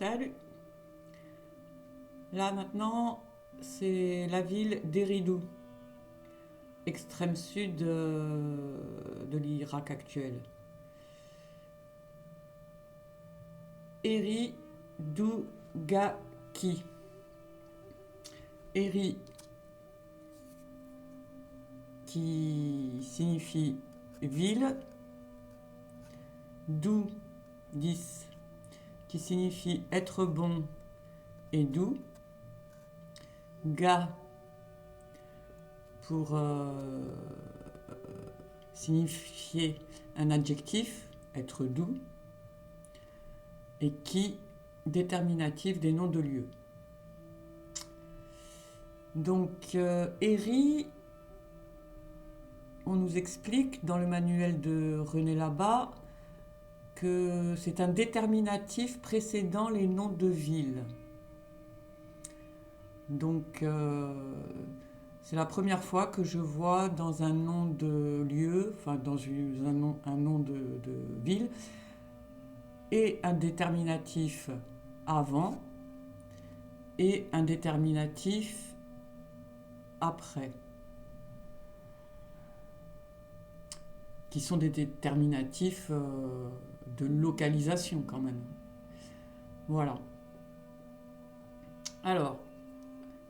Salut. Là maintenant, c'est la ville d'Eridu, extrême sud de l'Irak actuel. Eridugaki. Eri qui signifie ville, Du 10 qui signifie être bon et doux, Ga pour signifier un adjectif, être doux, et Ki, déterminatif des noms de lieux. Donc, Eri, on nous explique dans le manuel de René Labat que c'est un déterminatif précédant les noms de villes. Donc, c'est la première fois que je vois dans un nom de lieu, enfin dans un nom de ville, et un déterminatif avant et un déterminatif après, qui sont des déterminatifs de localisation quand même. Voilà. Alors,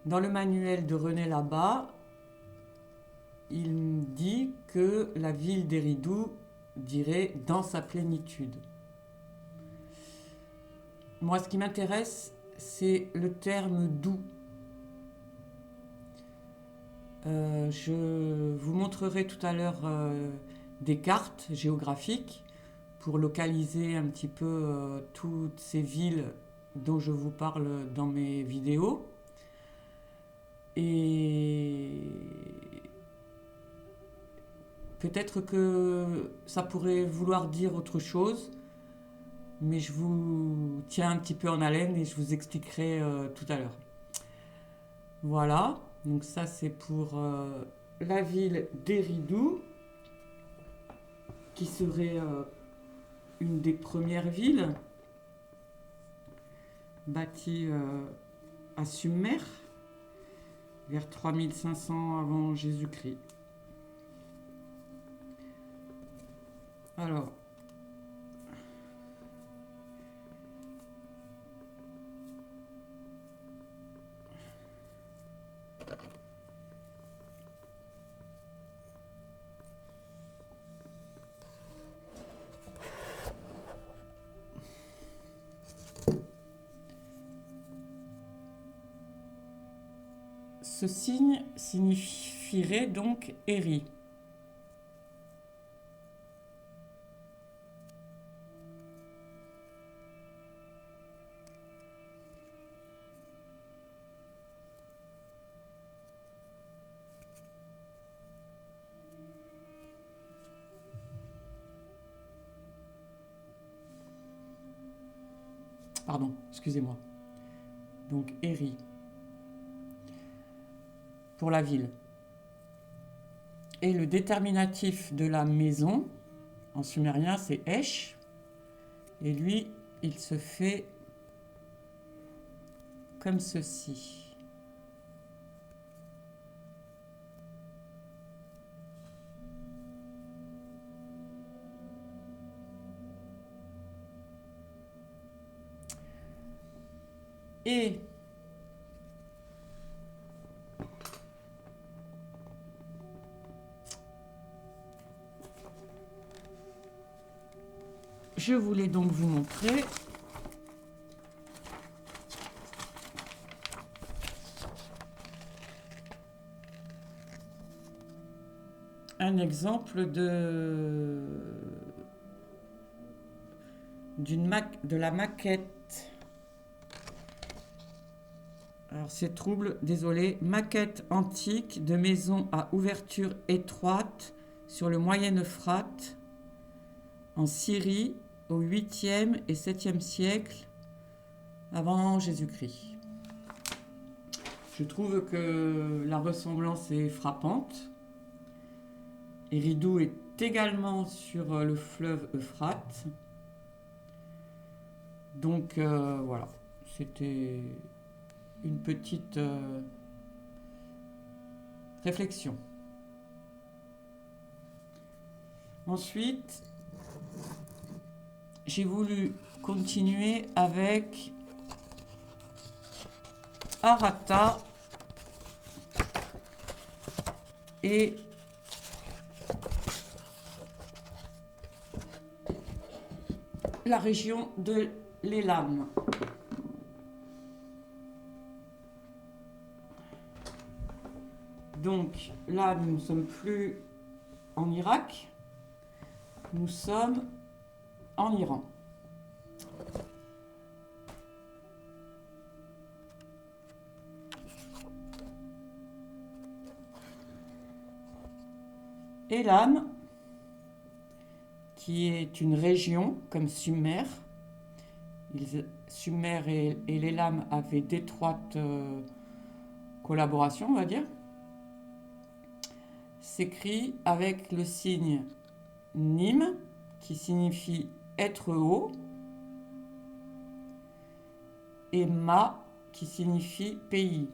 dans le manuel de René Labat, il dit que la ville d'Eridu dirait dans sa plénitude. Moi, ce qui m'intéresse, c'est le terme doux. Je vous montrerai tout à l'heure des cartes géographiques pour localiser un petit peu toutes ces villes dont je vous parle dans mes vidéos. Et peut-être que ça pourrait vouloir dire autre chose, mais je vous tiens un petit peu en haleine et je vous expliquerai tout à l'heure. Voilà, donc ça c'est pour la ville d'Eridu, qui serait une des premières villes bâties à Sumer, vers 3500 avant Jésus-Christ. Alors, ce signe signifierait donc Eri. Pardon, excusez-moi. Donc Eri. Pour la ville. Et le déterminatif de la maison, en sumérien, c'est Esh. Et lui, il se fait comme ceci. Et je voulais donc vous montrer un exemple de la maquette. Alors c'est trouble, désolé. Maquette antique de maison à ouverture étroite sur le Moyen Euphrate en Syrie au 8e et 7e siècle avant Jésus-Christ. Je trouve que la ressemblance est frappante. Eridu est également sur le fleuve Euphrate. Donc voilà. c'était une petite réflexion. Ensuite, j'ai voulu continuer avec Arata et la région de l'Élam. Donc là, nous ne sommes plus en Irak, nous sommes en Iran. Élam, qui est une région comme Sumer. Sumer et l'Élam avaient d'étroites collaborations, on va dire. S'écrit avec le signe Nim, qui signifie être haut, et Ma, qui signifie pays.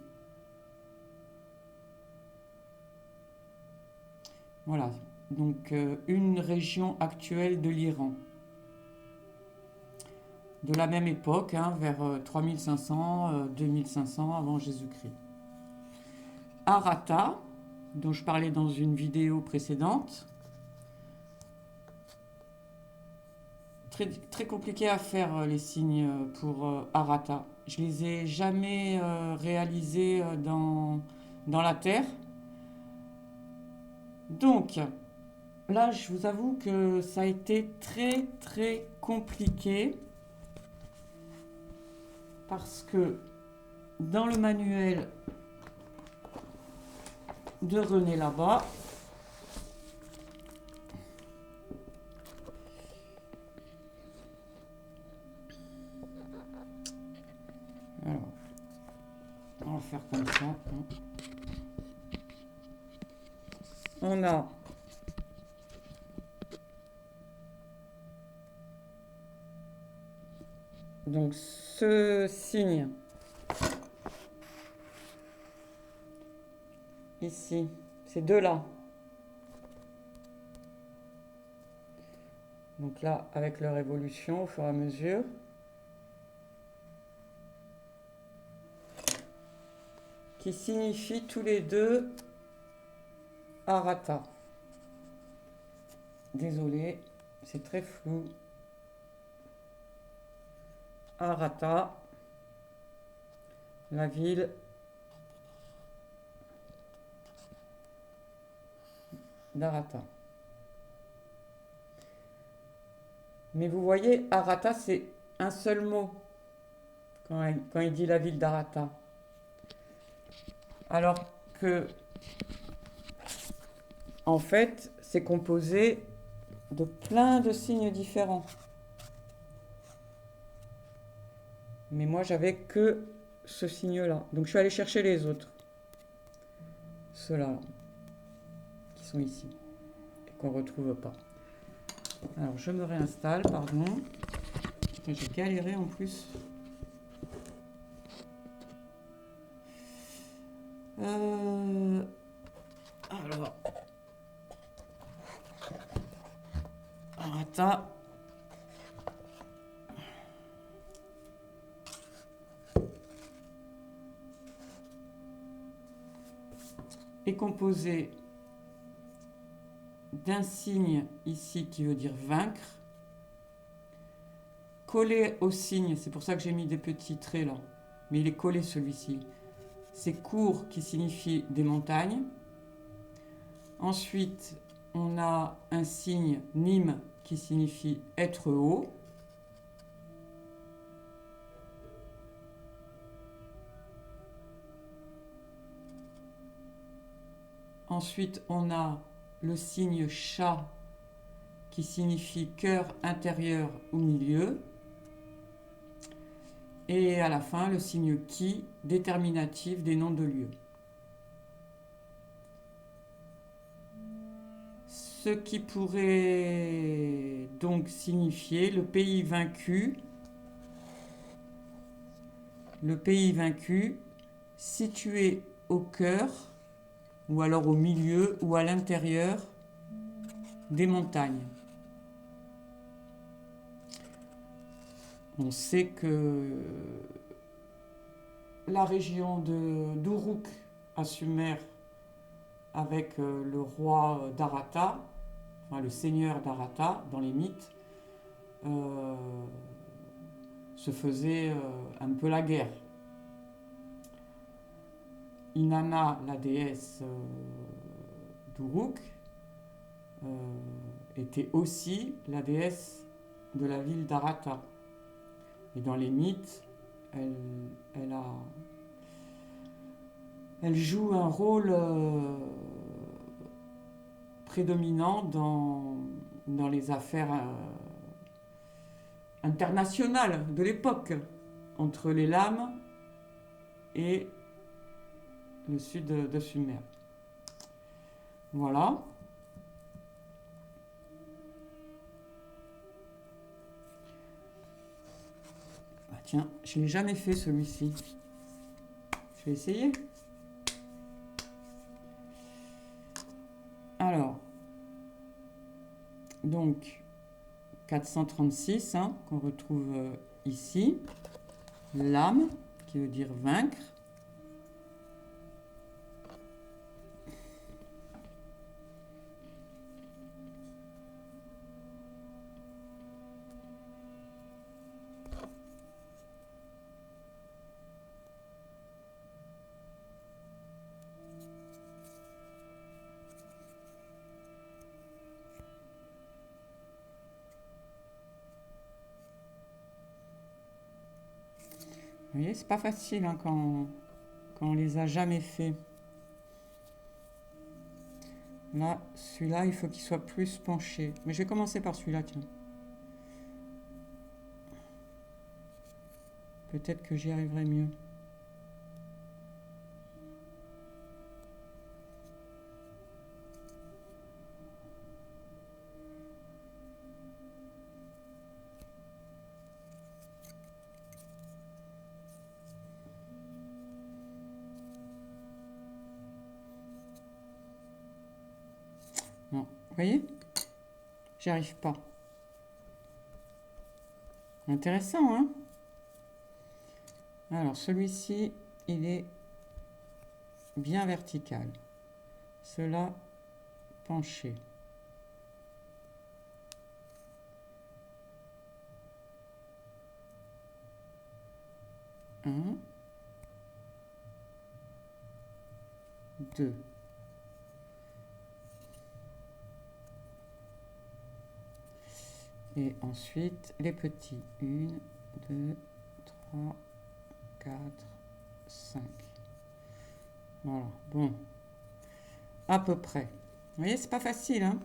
Voilà, donc une région actuelle de l'Iran. De la même époque, hein, vers 3500, 2500 avant Jésus-Christ. Arata, dont je parlais dans une vidéo précédente. Très compliqué à faire les signes pour Arata. Je les ai jamais réalisés dans la Terre. Donc, là, je vous avoue que ça a été très compliqué parce que dans le manuel de René là-bas, alors, on va faire comme ça. On a donc ce signe ici, ces deux-là. Donc là, avec leur évolution au fur et à mesure. Qui signifient tous les deux Arata. Désolé, c'est très flou. Arata, la ville d'Arata. Mais vous voyez, Arata, c'est un seul mot quand il dit la ville d'Arata. Alors que, en fait, c'est composé de plein de signes différents. Mais moi, j'avais que ce signe-là. Donc, je suis allée chercher les autres. Ceux-là, qui sont ici. Et qu'on ne retrouve pas. Alors, je me réinstalle, pardon. Putain, j'ai galéré en plus. Alors. Arata. Est composé d'un signe ici qui veut dire vaincre, collé au signe, c'est pour ça que j'ai mis des petits traits là, mais il est collé celui-ci. C'est court qui signifie des montagnes. Ensuite, on a un signe Nim qui signifie être haut. Ensuite, on a le signe Chat qui signifie cœur intérieur ou milieu. Et à la fin, le signe Ki, déterminatif des noms de lieux. Ce qui pourrait donc signifier le pays vaincu le pays vaincu, situé au cœur, ou alors au milieu, ou à l'intérieur des montagnes. On sait que la région d'Uruk à Sumer, avec le roi d'Arata, enfin le seigneur d'Arata dans les mythes, se faisait un peu la guerre. Inanna, la déesse d'Uruk, était aussi la déesse de la ville d'Arata. Et dans les mythes, elle joue un rôle prédominant dans les affaires internationales de l'époque, entre les lames et le sud de Sumer. Voilà. Ah tiens, je ne l'ai jamais fait celui-ci. Je vais essayer. Alors, donc 436 qu'on retrouve ici. Lame, qui veut dire vaincre. Vous voyez, c'est pas facile quand on les a jamais fait. Là, celui-là, il faut qu'il soit plus penché. Mais je vais commencer par celui-là, tiens. Peut-être que j'y arriverai mieux. Non, vous voyez? J'y arrive pas. Intéressant, hein? Alors, celui-ci, il est bien vertical. Cela penché. Un. 2. Et ensuite, les petits. 1, 2, 3, 4, 5. Voilà, bon. À peu près. Vous voyez, c'est pas facile, hein?